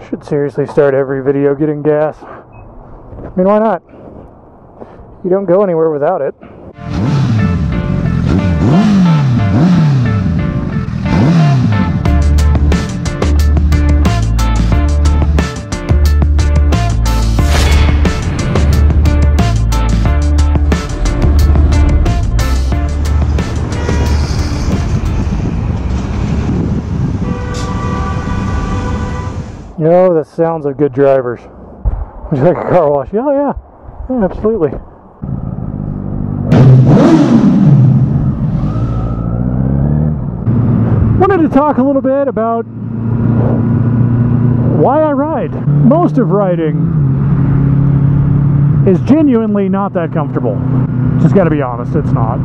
Should seriously start every video getting gas. I mean, why not? You don't go anywhere without it. You know, the sounds of good drivers. Would you like a car wash? Yeah, absolutely. Wanted to talk a little bit about why I ride. Most of riding is genuinely not that comfortable. Just gotta be honest, it's not.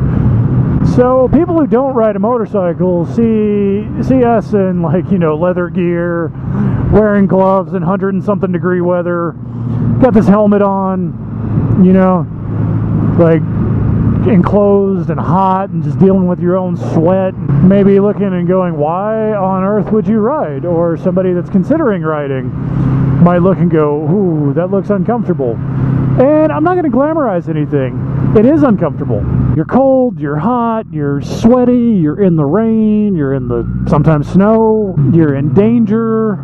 So people who don't ride a motorcycle see us in, like, you know, leather gear, wearing gloves in 100 and something degree weather, got this helmet on, you know, like enclosed and hot and just dealing with your own sweat, maybe looking and going, why on earth would you ride? Or somebody that's considering riding might look and go, ooh, that looks uncomfortable. And I'm not going to glamorize anything. It is uncomfortable. You're cold, you're hot, you're sweaty, you're in the rain, you're in the sometimes snow, you're in danger,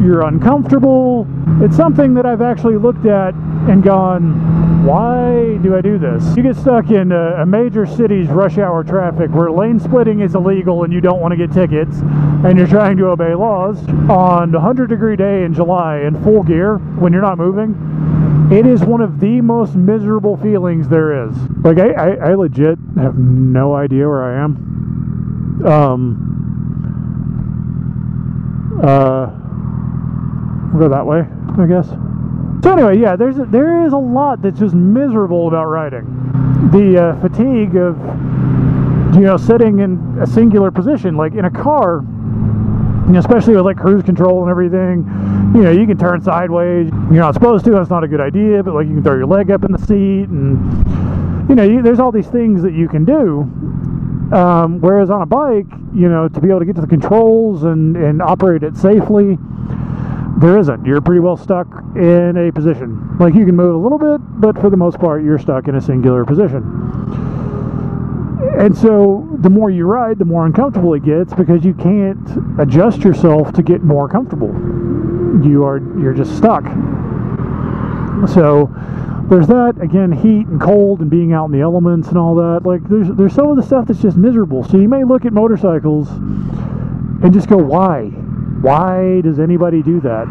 you're uncomfortable. It's something that I've actually looked at and gone, why do I do this? You get stuck in a major city's rush hour traffic where lane splitting is illegal and you don't want to get tickets, and you're trying to obey laws on a 100-degree day in July in full gear when you're not moving. It is one of the most miserable feelings there is. Like, I legit have no idea where I am. We'll go that way, I guess. So anyway, yeah, there is a lot that's just miserable about riding. The fatigue of, you know, sitting in a singular position, like in a car, you know, especially with like cruise control and everything. You know, you can turn sideways. You're not supposed to. That's not a good idea. But like, you can throw your leg up in the seat, and you know, there's all these things that you can do. Whereas on a bike, you know, to be able to get to the controls and operate it safely, there isn't. You're pretty well stuck in a position. Like, you can move a little bit, but for the most part, you're stuck in a singular position. And so the more you ride, the more uncomfortable it gets, because you can't adjust yourself to get more comfortable. You're just stuck. So there's that. Again, heat and cold and being out in the elements and all that. Like, there's some of the stuff that's just miserable. So you may look at motorcycles and just go, why? Why does anybody do that?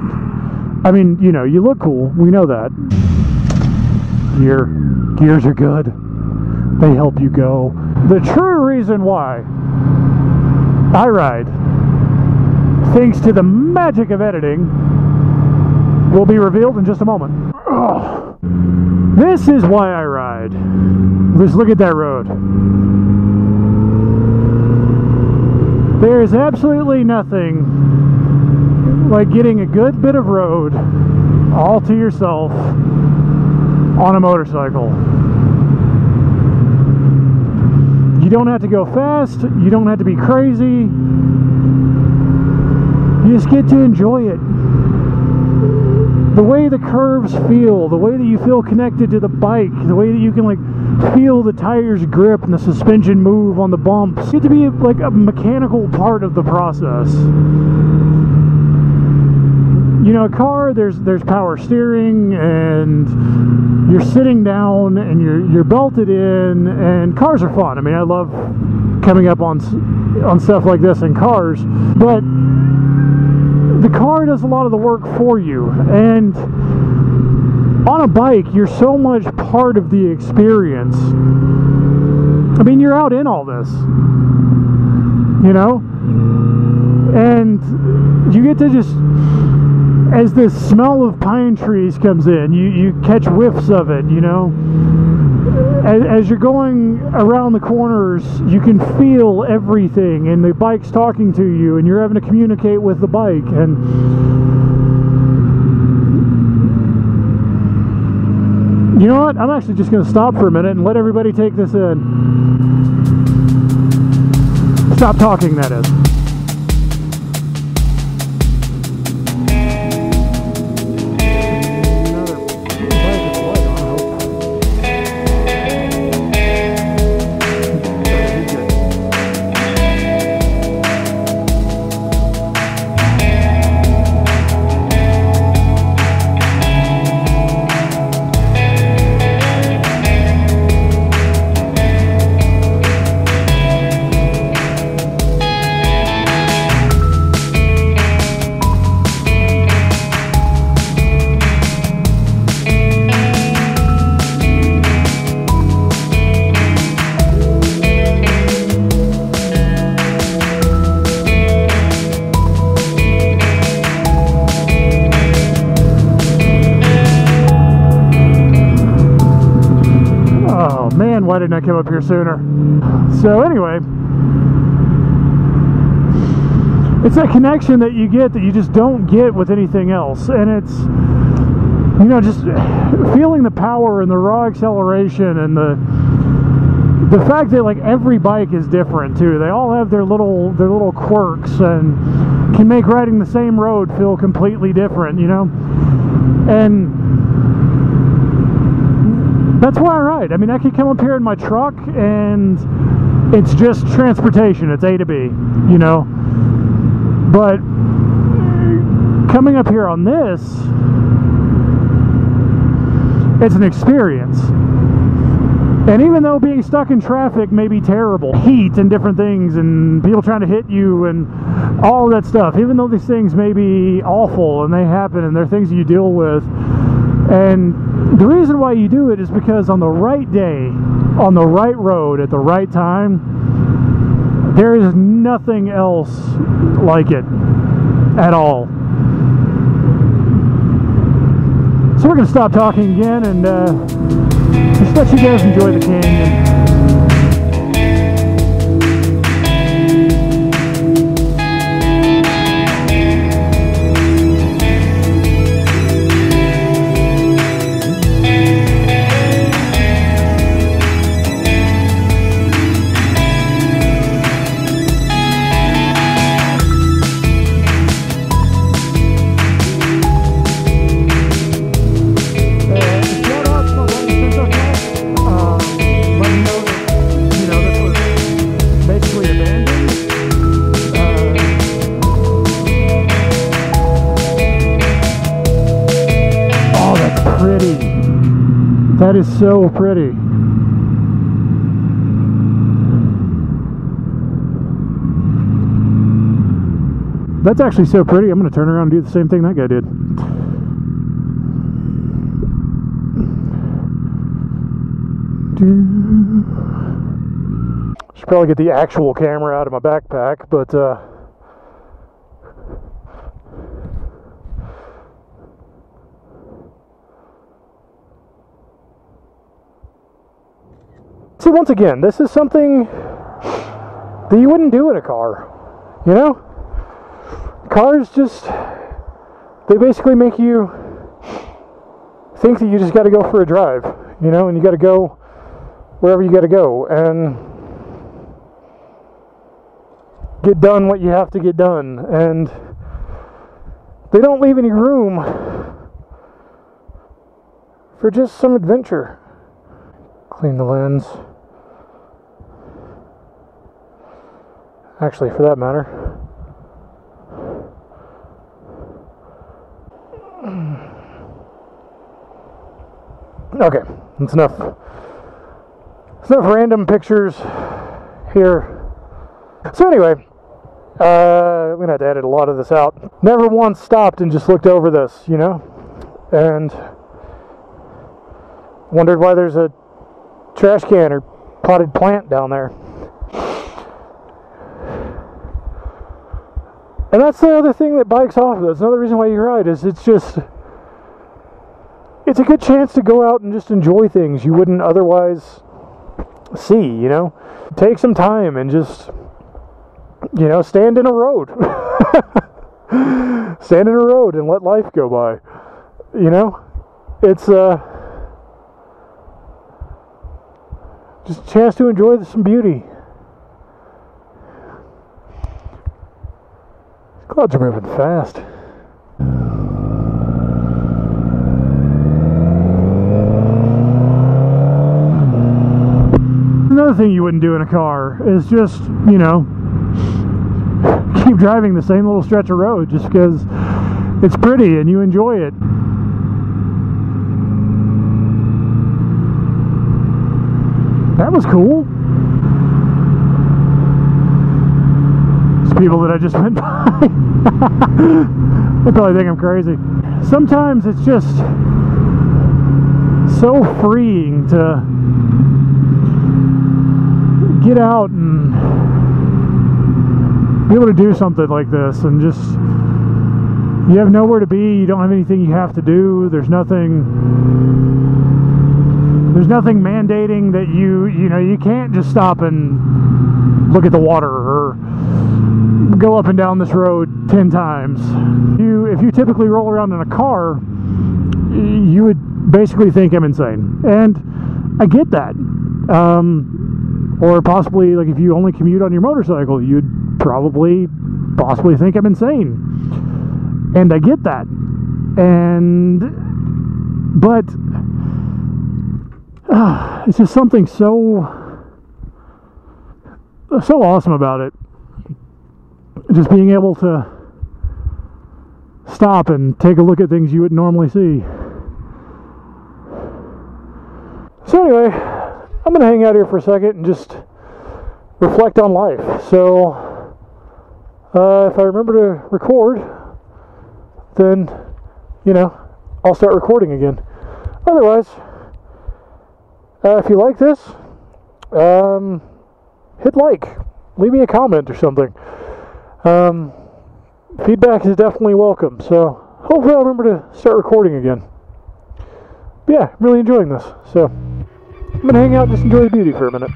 I mean, you know, you look cool. We know that. Your gears are good. They help you go. The true reason why I ride, thanks to the magic of editing, will be revealed in just a moment. Ugh. This is why I ride. Let's look at that road. There is absolutely nothing like getting a good bit of road all to yourself on a motorcycle. You don't have to go fast, you don't have to be crazy, you just get to enjoy it. The way the curves feel, the way that you feel connected to the bike, the way that you can like feel the tires grip and the suspension move on the bumps, you get to be like a mechanical part of the process. You know, a car, there's power steering, and you're sitting down and you're belted in, and cars are fun. I mean, I love coming up on stuff like this in cars, but the car does a lot of the work for you. And on a bike, you're so much part of the experience. I mean, you're out in all this, you know, and you get to just, as the smell of pine trees comes in, you catch whiffs of it, you know. As you're going around the corners, you can feel everything, and the bike's talking to you, and you're having to communicate with the bike. And you know what? I'm actually just going to stop for a minute and let everybody take this in. Stop talking, that is. why didn't I come up here sooner? So anyway, it's that connection that you get that you just don't get with anything else. And it's, you know, just feeling the power and the raw acceleration and the fact that like every bike is different too. They all have their little quirks and can make riding the same road feel completely different, you know? And that's why I ride. I mean, I could come up here in my truck and it's just transportation. It's A to B, you know? But coming up here on this, it's an experience. And even though being stuck in traffic may be terrible, heat and different things and people trying to hit you and all of that stuff, even though these things may be awful and they happen and they're things you deal with, and the reason why you do it is because on the right day, on the right road, at the right time, there is nothing else like it at all. So we're going to stop talking again and just let you guys enjoy the canyon. That is so pretty. That's actually so pretty. I'm going to turn around and do the same thing that guy did. Should probably get the actual camera out of my backpack, but see, once again, this is something that you wouldn't do in a car, you know? Cars just, they basically make you think that you just got to go for a drive, you know, and you got to go wherever you got to go and get done what you have to get done, and they don't leave any room for just some adventure. Clean the lens. Actually, for that matter. Okay, that's enough. It's enough random pictures here. So anyway, I'm gonna have to edit a lot of this out. Never once stopped and just looked over this, you know, and wondered why there's a trash can or potted plant down there. And that's the other thing that bikes offer. That's another reason why you ride, is it's a good chance to go out and just enjoy things you wouldn't otherwise see, you know? Take some time and just, you know, stand in a road. Stand in a road and let life go by. You know? It's just a chance to enjoy some beauty. Clouds are moving fast. Another thing you wouldn't do in a car is just, you know, keep driving the same little stretch of road just because it's pretty and you enjoy it. That was cool. People that I just went by. They probably think I'm crazy. Sometimes it's just so freeing to get out and be able to do something like this, and just, you have nowhere to be, you don't have anything you have to do, there's nothing There's nothing mandating that you can't just stop and look at the water or go up and down this road 10 times. If you typically roll around in a car, you would basically think I'm insane. And I get that. Or possibly, like, if you only commute on your motorcycle, you'd possibly think I'm insane. And I get that. But it's just something so awesome about it. Just being able to stop and take a look at things you wouldn't normally see. So anyway, I'm going to hang out here for a second and just reflect on life. So if I remember to record, then, I'll start recording again. Otherwise, if you like this, hit like, leave me a comment or something. Feedback is definitely welcome, so hopefully I'll remember to start recording again. But yeah, I'm really enjoying this, so I'm going to hang out and just enjoy the beauty for a minute.